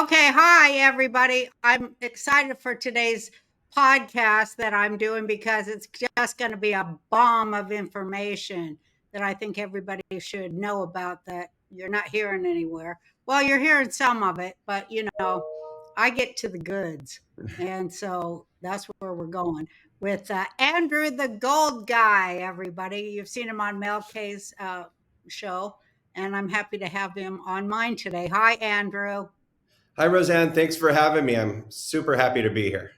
Okay, hi everybody. I'm excited for today's podcast that I'm doing because it's just going to be a bomb of information that I think everybody should know about that you're not hearing anywhere. Well, you're hearing some of it, but I get to the goods. And so that's where we're going with Andrew the Gold Guy, everybody. You've seen him on Mel K's show, and I'm happy to have him on mine today. Hi, Andrew. Hi, Roseanne. Thanks for having me. I'm super happy to be here.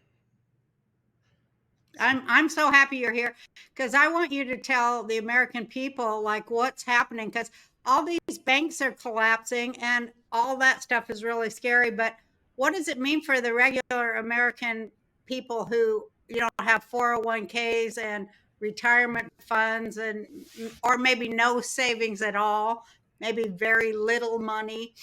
I'm so happy you're here because I want you to tell the American people like what's happening because all these banks are collapsing and all that stuff is really scary. But what does it mean for the regular American people who have 401ks and retirement funds and or maybe no savings at all, maybe very little money,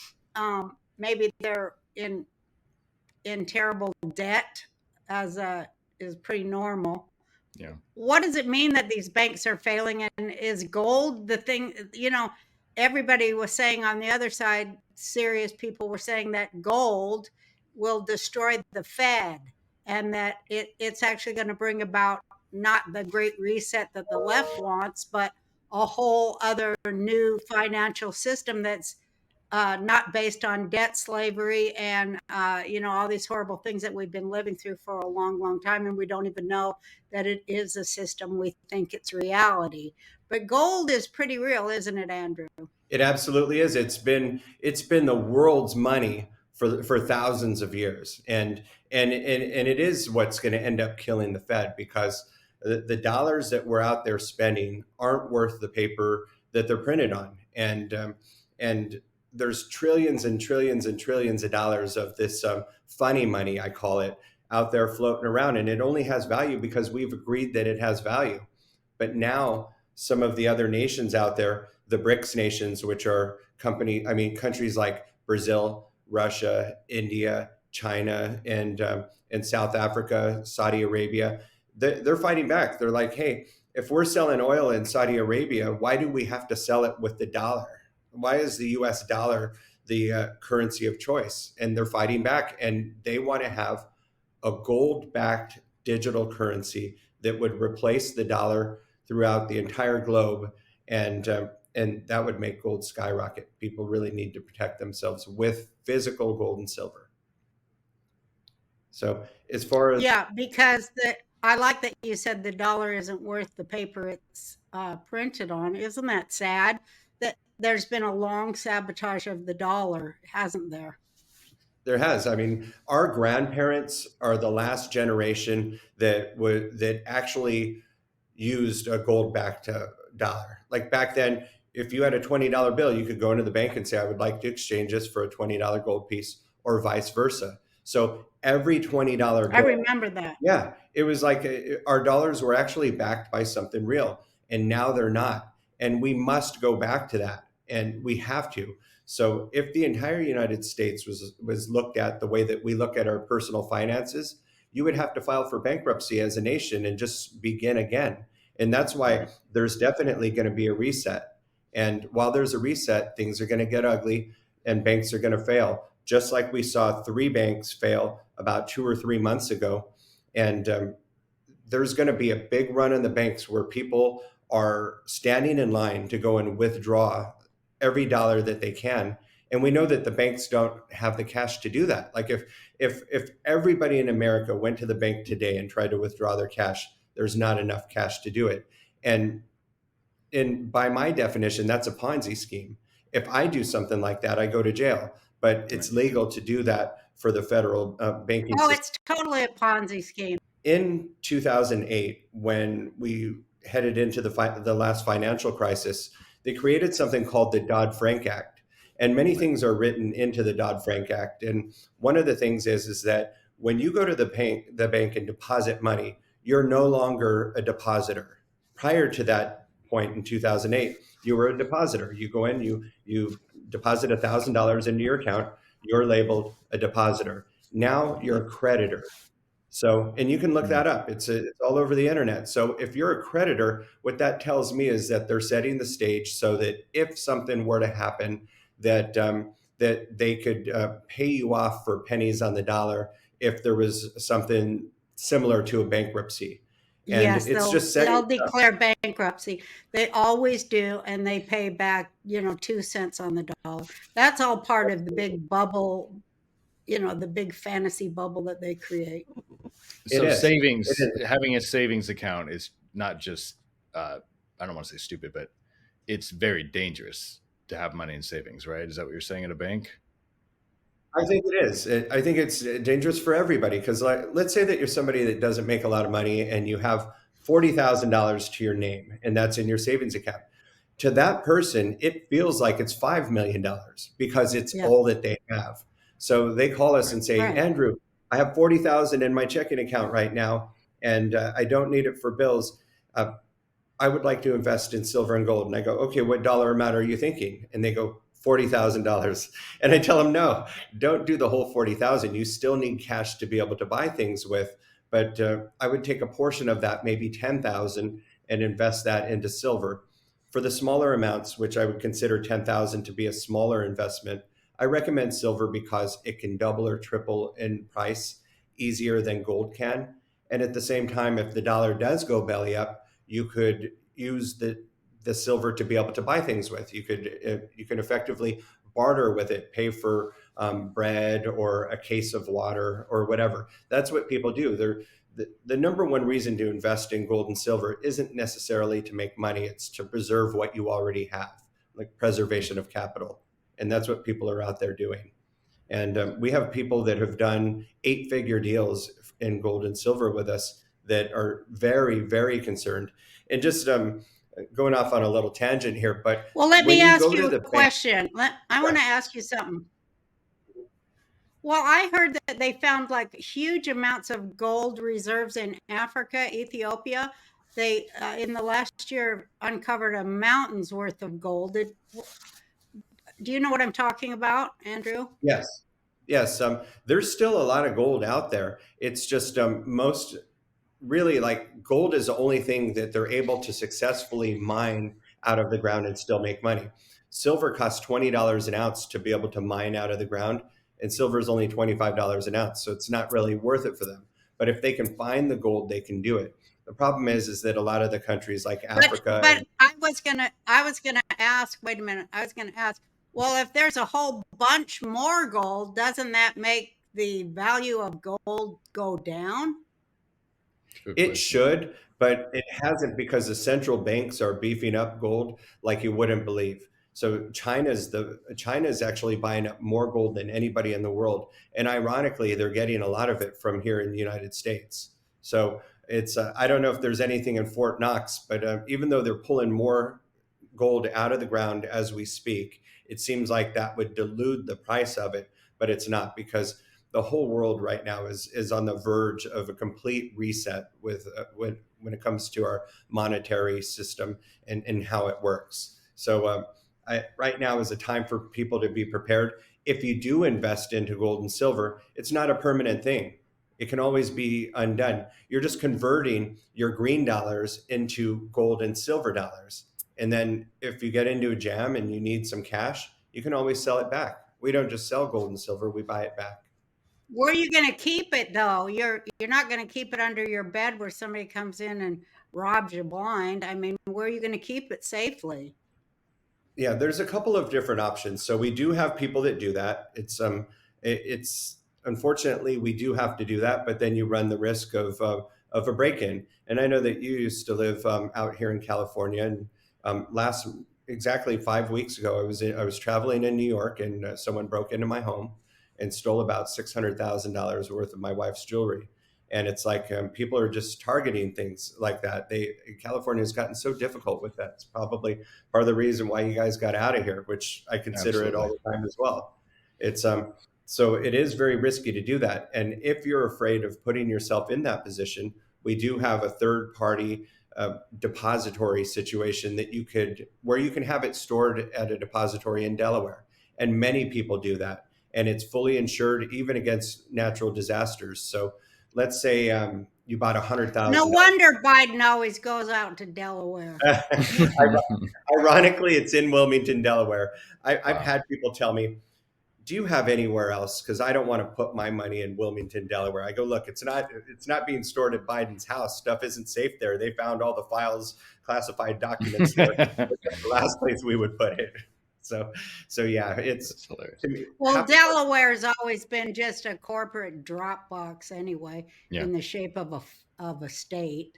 maybe they're in terrible debt as a is pretty normal. Yeah. What does it mean that these banks are failing? And is gold the thing? Everybody was saying on the other side, serious people were saying that gold will destroy the Fed and that it's actually going to bring about not the great reset that the left wants, but a whole other new financial system that's not based on debt slavery and all these horrible things that we've been living through for a long long time, and we don't even know that it is a system. We think it's reality, but gold is pretty real, isn't it, Andrew? It absolutely is. It's been the world's money for thousands of years, and it is what's going to end up killing the Fed because the dollars that we're out there spending aren't worth the paper that they're printed on, and there's trillions and trillions and trillions of dollars of this funny money, I call it, out there floating around, and it only has value because we've agreed that it has value. But now some of the other nations out there, the BRICS nations, which are countries like Brazil, Russia, India, China, and South Africa, Saudi Arabia, they're fighting back. They're like, hey, if we're selling oil in Saudi Arabia, why do we have to sell it with the dollar? Why is the U.S. dollar the currency of choice? And they're fighting back, and they want to have a gold-backed digital currency that would replace the dollar throughout the entire globe, and that would make gold skyrocket. People really need to protect themselves with physical gold and silver. So as far as Yeah, because I like that you said the dollar isn't worth the paper it's printed on. Isn't that sad that there's been a long sabotage of the dollar, hasn't there? there has, I mean, our grandparents are the last generation that actually used a gold-backed dollar. Like back then, if you had a $20 bill, you could go into the bank and say, I would like to exchange this for a $20 gold piece, or vice versa. So every $20 I bill, remember that. yeah, it was like our dollars were actually backed by something real, and now they're not. And we must go back to that, and we have to. So if the entire United States was looked at the way that we look at our personal finances, you would have to file for bankruptcy as a nation and just begin again. And that's why Right. there's definitely going to be a reset. And while there's a reset, things are going to get ugly and banks are going to fail, just like we saw three banks fail about 2 or 3 months ago. And there's going to be a big run in the banks where people are standing in line to go and withdraw every dollar that they can. And we know that the banks don't have the cash to do that. Like if everybody in America went to the bank today and tried to withdraw their cash, there's not enough cash to do it. And by my definition, that's a Ponzi scheme. If I do something like that, I go to jail. But it's Right. legal to do that for the federal banking Oh, system. it's totally a Ponzi scheme. In 2008, when we headed into the last financial crisis, they created something called the Dodd-Frank Act. And many Right. things are written into the Dodd-Frank Act. And one of the things is that when you go to the bank and deposit money, you're no longer a depositor. Prior to that point in 2008, you were a depositor. You go in, you deposit $1,000 into your account, you're labeled a depositor. Now you're a creditor. So, and you can look Mm. that up. It's all over the internet. So, if you're a creditor, what that tells me is that they're setting the stage so that if something were to happen, that that they could pay you off for pennies on the dollar if there was something similar to a bankruptcy. And Yes, it's they'll just setting they'll declare bankruptcy. They always do, and they pay back, 2 cents on the dollar. That's all part of the big bubble, the big fantasy bubble that they create. it So is. It savings, is. having a savings account is not just, I don't want to say stupid, but it's very dangerous to have money in savings, right? Is that what you're saying at a bank? I think it is. I think it's dangerous for everybody because, like, let's say that you're somebody that doesn't make a lot of money and you have $40,000 to your name, and that's in your savings account. To that person, it feels like it's $5 million because it's Yeah, all that they have. So they call us Right. and say, right. Andrew, I have 40,000 in my checking account right now, and I don't need it for bills. Uh, I would like to invest in silver and gold. And I go, okay, what dollar amount are you thinking? And they go, $40,000. And I tell them, no, don't do the whole 40,000. You still need cash to be able to buy things with. But I would take a portion of that, maybe 10,000, and invest that into silver. For the smaller amounts, which I would consider 10,000 to be a smaller investment, I recommend silver because it can double or triple in price easier than gold can. And at the same time, if the dollar does go belly up, you could use the silver to be able to buy things with. You can effectively barter with it, pay for bread or a case of water or whatever. That's what people do. The number one reason to invest in gold and silver isn't necessarily to make money; it's to preserve what you already have, like preservation of capital, and that's what people are out there doing. And we have people that have done 8-figure deals in gold and silver with us that are very, very concerned. And just going off on a little tangent here, but Well, let when me you ask go to you the a bank, question. I want yeah, to ask you something. Well, I heard that they found like huge amounts of gold reserves in Africa, Ethiopia. They in the last year uncovered a mountain's worth of gold. Do you know what I'm talking about, Andrew? yes, yes, there's still a lot of gold out there. It's just most really, like, gold is the only thing that they're able to successfully mine out of the ground and still make money. Silver costs $20 an ounce to be able to mine out of the ground, and silver is only $25 an ounce, so it's not really worth it for them. But if they can find the gold, they can do it. The problem is that a lot of the countries like But Africa but and I was gonna ask. Wait a minute. I was gonna ask. Well, if there's a whole bunch more gold, doesn't that make the value of gold go down? Good it question. should, but it hasn't because the central banks are beefing up gold like you wouldn't believe. So China's actually buying up more gold than anybody in the world, and ironically, they're getting a lot of it from here in the United States. So it's I don't know if there's anything in Fort Knox, but even though they're pulling more gold out of the ground as we speak, it seems like that would dilute the price of it, but it's not because the whole world right now is on the verge of a complete reset with when it comes to our monetary system and how it works. So right now is a time for people to be prepared. If you do invest into gold and silver, it's not a permanent thing. It can always be undone. You're just converting your green dollars into gold and silver dollars. And then if you get into a jam and you need some cash, you can always sell it back. We don't just sell gold and silver, we buy it back. Where are you gonna keep it though? You're not gonna keep it under your bed where somebody comes in and robs you blind. I mean, where are you gonna keep it safely? Yeah, there's a couple of different options. So we do have people that do that. It's unfortunately we do have to do that, but then you run the risk of a break-in. And I know that you used to live out here in California, and last exactly 5 weeks ago, I was traveling in New York, and someone broke into my home and stole about $600,000 worth of my wife's jewelry. And it's like people are just targeting things like that. California has gotten so difficult with that. It's probably part of the reason why you guys got out of here, which I consider it Absolutely. all the time as well. It's so it is very risky to do that. And if you're afraid of putting yourself in that position, we do have a third party depository situation that you could where you can have it stored at a depository in Delaware. And many people do that. And it's fully insured even against natural disasters. So let's say you bought No $100,000. wonder Biden always goes out to Delaware. Ironically, it's in Wilmington, Delaware. I've Wow. had people tell me, do you have anywhere else? Because I don't want to put my money in Wilmington, Delaware. I go, look, it's not being stored at Biden's house. Stuff isn't safe there. They found all the files, classified documents there. That's the last place we would put it. So yeah, it's That's hilarious. to me, Well, Delaware's always been just a corporate Dropbox anyway, Yeah. in the shape of a state.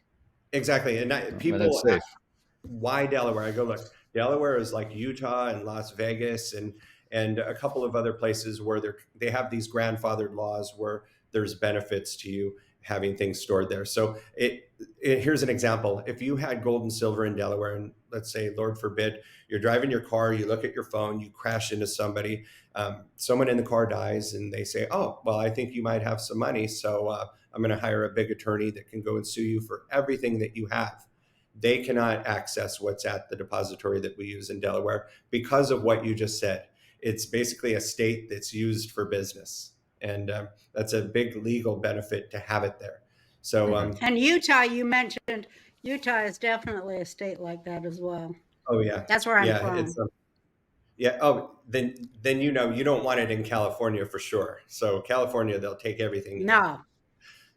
exactly. And But people that's safe. why Delaware? I go, look, Delaware is like Utah and Las Vegas and a couple of other places where they have these grandfathered laws where there's benefits to you having things stored there. So here's an example. If you had gold and silver in Delaware, and let's say, Lord forbid, you're driving your car, you look at your phone, you crash into somebody, someone in the car dies, and they say, oh, well, I think you might have some money, so I'm going to hire a big attorney that can go and sue you for everything that you have. They cannot access what's at the depository that we use in Delaware because of what you just said. It's basically a state that's used for business. And that's a big legal benefit to have it there. So, And Utah, you mentioned, Utah is definitely a state like that as well. oh yeah, That's where I'm yeah, from. it's yeah. Oh, then you don't want it in California for sure. So California, they'll take everything. No.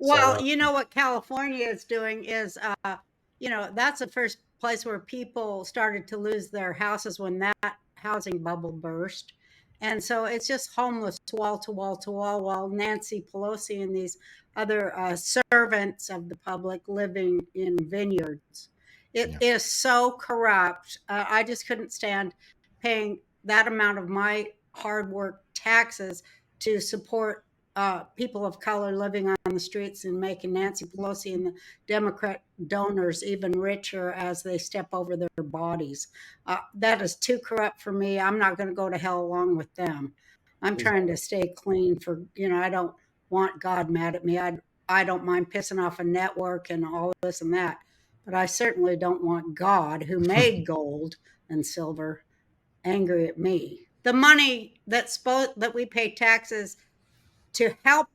So, Well, you know what California is doing is, that's the first place where people started to lose their houses when that housing bubble burst. And so it's just homeless wall to wall to wall, while Nancy Pelosi and these other servants of the public living in vineyards. It Yeah. is so corrupt. I just couldn't stand paying that amount of my hard work taxes to support people of color living on the streets and making Nancy Pelosi and the Democrat donors even richer as they step over their bodies. That is too corrupt for me. I'm not going to go to hell along with them. I'm trying to stay clean I don't want God mad at me. I don't mind pissing off a network and all this and that, but I certainly don't want God, who made gold and silver, angry at me. The money that we pay taxes to help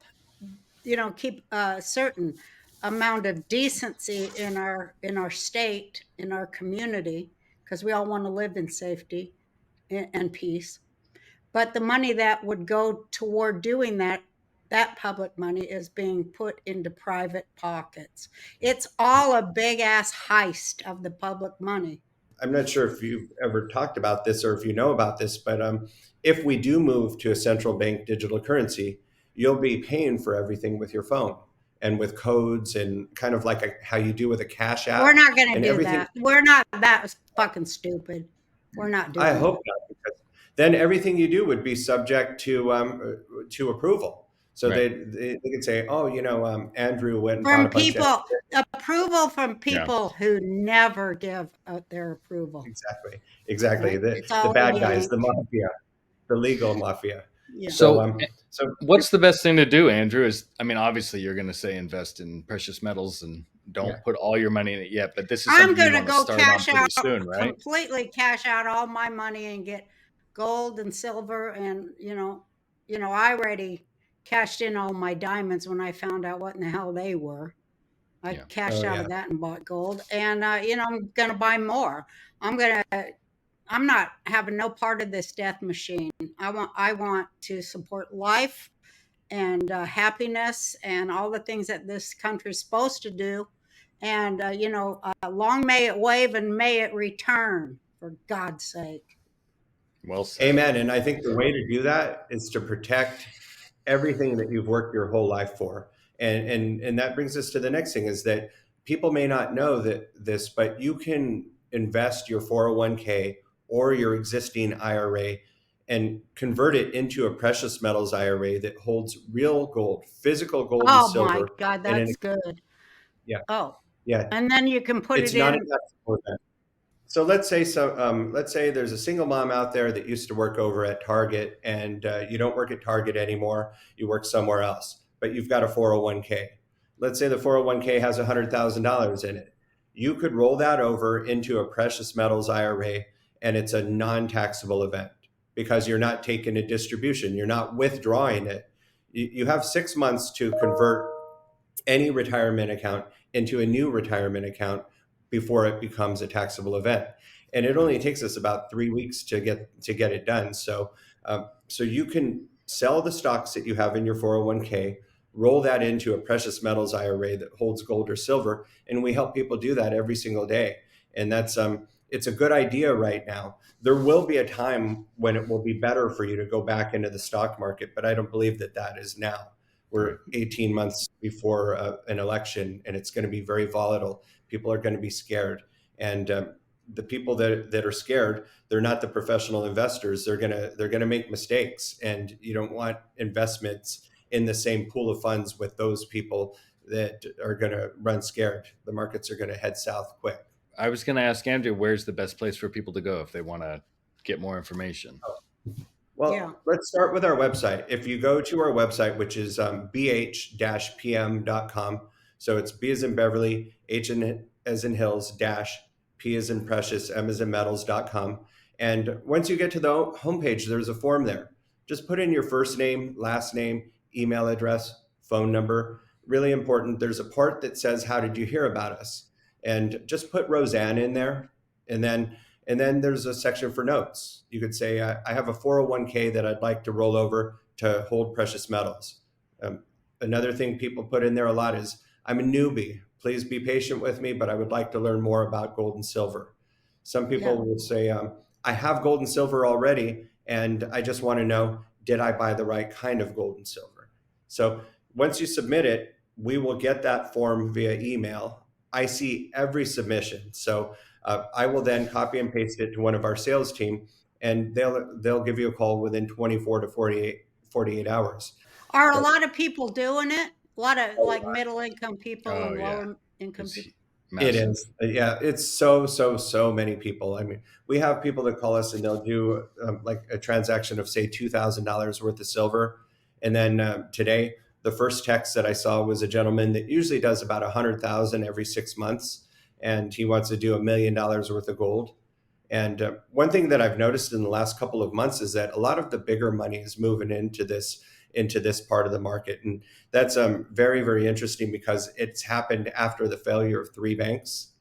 keep a certain amount of decency in our state, in our community, because we all want to live in safety and peace. But the money that would go toward doing that public money is being put into private pockets. It's all a big ass heist of the public money. I'm not sure if you've ever talked about this or if you know about this, but if we do move to a central bank digital currency, you'll be paying for everything with your phone and with codes and kind of like how you do with a cash app. We're not going to and do everything. that. We're not that fucking stupid. We're not doing I that. hope not, because then everything you do would be subject to approval. So Right. they could say, oh, Andrew went and From bought a bunch of approval from people who never give out their approval. exactly. Right? The It's all bad a guys, yank. the mafia, the legal mafia. Yeah. So, So what's the best thing to do, Andrew? Obviously, you're going to say invest in precious metals and don't put all your money in it yet. But this is I'm something you going to want to go start on cash pretty out, soon, right? completely cash out all my money and get gold and silver. And, I already cashed in all my diamonds when I found out what in the hell they were. I cashed out of that and bought gold. And, I'm going to buy more. I'm not having no part of this death machine. I want to support life and happiness and all the things that this country is supposed to do. And, long may it wave and may it return, for God's sake. Well said. Amen. And I think the way to do that is to protect everything that you've worked your whole life for. And that brings us to the next thing, is that people may not know this, but you can invest your 401k or your existing IRA and convert it into a precious metals IRA that holds real gold, physical gold and Oh silver. my God, that's good. Yeah. Oh, Yeah. and then you can put It's it not a in. taxable event. So let's say there's a single mom out there that used to work over at Target, and you don't work at Target anymore. You work somewhere else, but you've got a 401k. Let's say the 401k has $100,000 in it. You could roll that over into a precious metals IRA, and it's a non-taxable event because you're not taking a distribution. You're not withdrawing it. You have 6 months to convert any retirement account into a new retirement account before it becomes a taxable event. And it only takes us about 3 weeks to get it done. So So you can sell the stocks that you have in your 401k, roll that into a precious metals IRA that holds gold or silver, and we help people do that every single day. And that's it's a good idea right now. There will be a time when it will be better for you to go back into the stock market, but I don't believe that that is now. We're 18 months before an election, and it's going to be very volatile. People are going to be scared, and the people that are scared, they're not the professional investors. They're gonna make mistakes, and you don't want investments in the same pool of funds with those people that are going to run scared. The markets are going to head south quick. I was going to ask Andrew, where's the best place for people to go if they want to get more information? Well, Yeah. let's start with our website. If you go to our website, which is bh-pm.com, so it's B as in Beverly, H as in Hills, dash, P as in Precious, M as in Metals.com. And once you get to the homepage, there's a form there. Just put in your first name, last name, email address, phone number. Really important. There's a part that says, how did you hear about us? And just put Roseanne in there. And then there's a section for notes. You could say, I have a 401k that I'd like to roll over to hold precious metals. Another thing people put in there a lot is, I'm a newbie. Please be patient with me, but I would like to learn more about gold and silver. Some people will say, I have gold and silver already, and I just want to know, did I buy the right kind of gold and silver? So once you submit it, we will get that form via email. I see every submission. So I will then copy and paste it to one of our sales team, and they'll give you a call within 24 to 48 hours. Are a lot of people doing it? A lot of like middle income people Oh, and yeah. lower income It's people. massive. It is. Yeah, it's so many people. I mean, we have people that call us and they'll do like a transaction of say $2,000 worth of silver. And then today, the first text that I saw was a gentleman that usually does about 100,000 every 6 months. And he wants to do $1 million worth of gold. And one thing that I've noticed in the last couple of months is that a lot of the bigger money is moving into this part of the market, and that's very, very interesting because it's happened after the failure of three banks.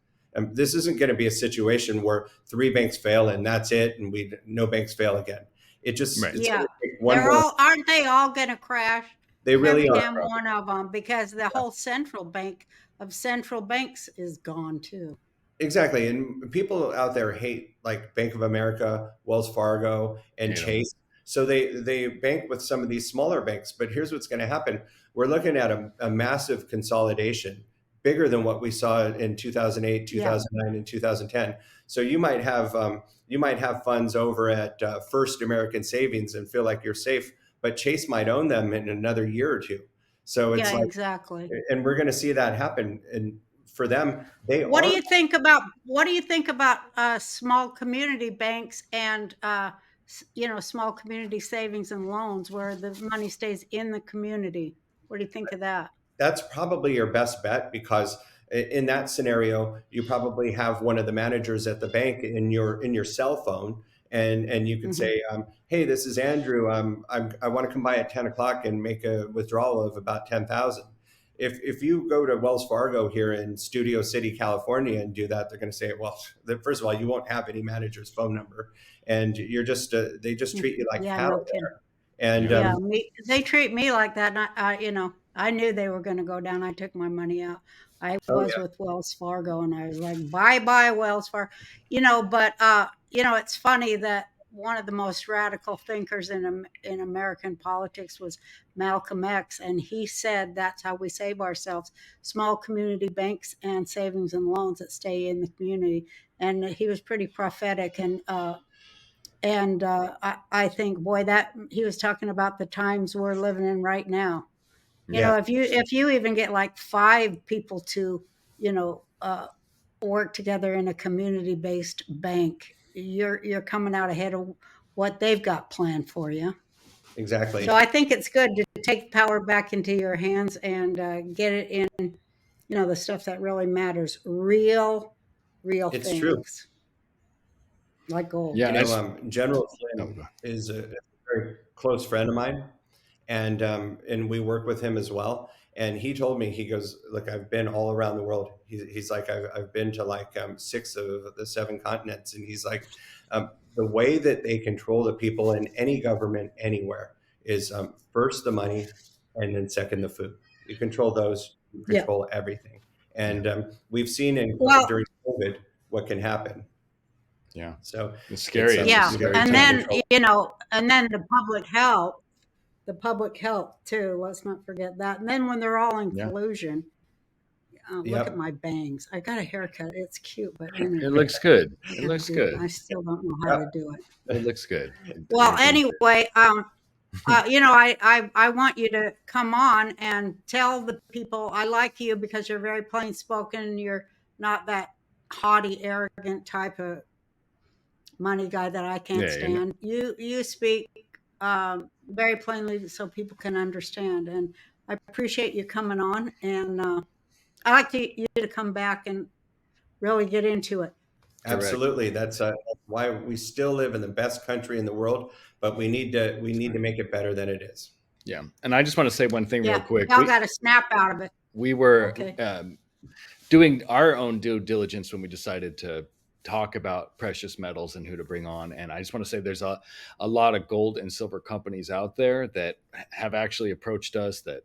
This isn't going to be a situation where three banks fail and that's it, and no banks fail again. It's Yeah, gonna take one more. aren't they all going to crash? They really Every are. damn one of them, because the whole central bank of central banks is gone too. Exactly. And people out there hate like Bank of America, Wells Fargo, and Hate 'em. Chase. So they bank with some of these smaller banks. But here's what's going to happen. We're looking at a massive consolidation, bigger than what we saw in 2008, 2009, and 2010. So you might have funds over at First American Savings and feel like you're safe, but Chase might own them in another year or two. So it's Yeah, like, exactly. and we're going to see that happen. And for them, they What do are. you think about small community banks and small community savings and loans where the money stays in the community? What do you think of that? That's probably your best bet because in that scenario, you probably have one of the managers at the bank in your cell phone, and you could Hmm. say, "Hey, this is Andrew. I want to come by at 10 o'clock and make a withdrawal of about 10,000." If you go to Wells Fargo here in Studio City, California, and do that, they're going to say, "Well, first of all, you won't have any manager's phone number, and you're just they just treat you like Yeah, no cattle kidding. there." And Yeah, they treat me like that. And I knew they were going to go down. I took my money out. I oh was with Wells Fargo, and I was like, bye bye, Wells Fargo. But it's funny that one of the most radical thinkers in American politics was Malcolm X, and he said that's how we save ourselves: small community banks and savings and loans that stay in the community. And he was pretty prophetic, and I think, boy, that he was talking about the times we're living in right now. yeah, If you even get like five people to, you know, uh, work together in a community-based bank, you're coming out ahead of what they've got planned for you. So exactly. I think it's good to take power back into your hands and get it in, the stuff that really matters, real It's true. things like gold. Yeah, General oh, Flynn is a very close friend of mine, and we work with him as well. And he told me, he goes, "Look, I've been all around the world." He's like, I've been to like 6 of the 7 continents, and he's like, the way that they control the people in any government anywhere is first the money, and then second the food. You control those, you Yeah. control everything. And we've seen Well, during COVID what can happen. Yeah. So It's scary. it's It's a yeah. scary And time. then, and then the public health too. Let's not forget that. And then when they're all in Yeah. collusion, look Yep. at my bangs. I got a haircut. It's cute, but It looks good. It looks good. I still don't know how to do it. It looks good. Well, anyway, I want you to come on and tell the people I like you because you're very plain spoken. You're not that haughty, arrogant type of money guy that I can't stand. You speak very plainly so people can understand, and I appreciate you coming on. And I like you to come back and really get into it. Absolutely. That's why we still live in the best country in the world, but we need to make it better than it is. Yeah. And I just want to say one thing real quick. Y'all got to snap out of it. We were doing our own due diligence when we decided to talk about precious metals and who to bring on. And I just want to say there's a lot of gold and silver companies out there that have actually approached us that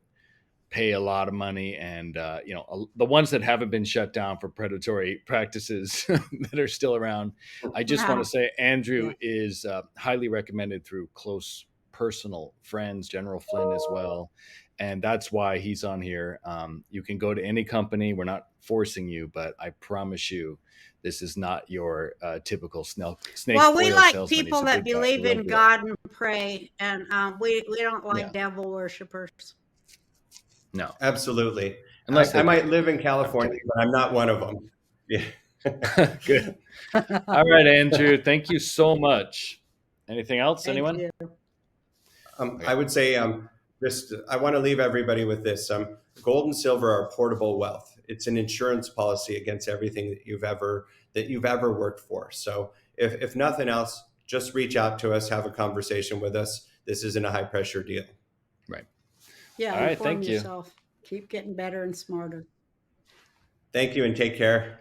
pay a lot of money, and the ones that haven't been shut down for predatory practices that are still around. I just want to say Andrew is highly recommended through close personal friends, General Flynn as well, and that's why he's on here. You can go to any company. We're not forcing you, but I promise you this is not your typical snake well, we oil like salesman. people that believe in God and pray, and we don't like devil worshippers. No, absolutely. Unless I might live in California, but I'm not one of them. Yeah. Good. All right, Andrew. Thank you so much. Anything else? Thank Anyone? You. I would say I want to leave everybody with this. Gold and silver are portable wealth. It's an insurance policy against everything that you've ever worked for. So if nothing else, just reach out to us, have a conversation with us. This isn't a high pressure deal. Right. Yeah. All right. Thank you. Keep getting better and smarter. Thank you and take care.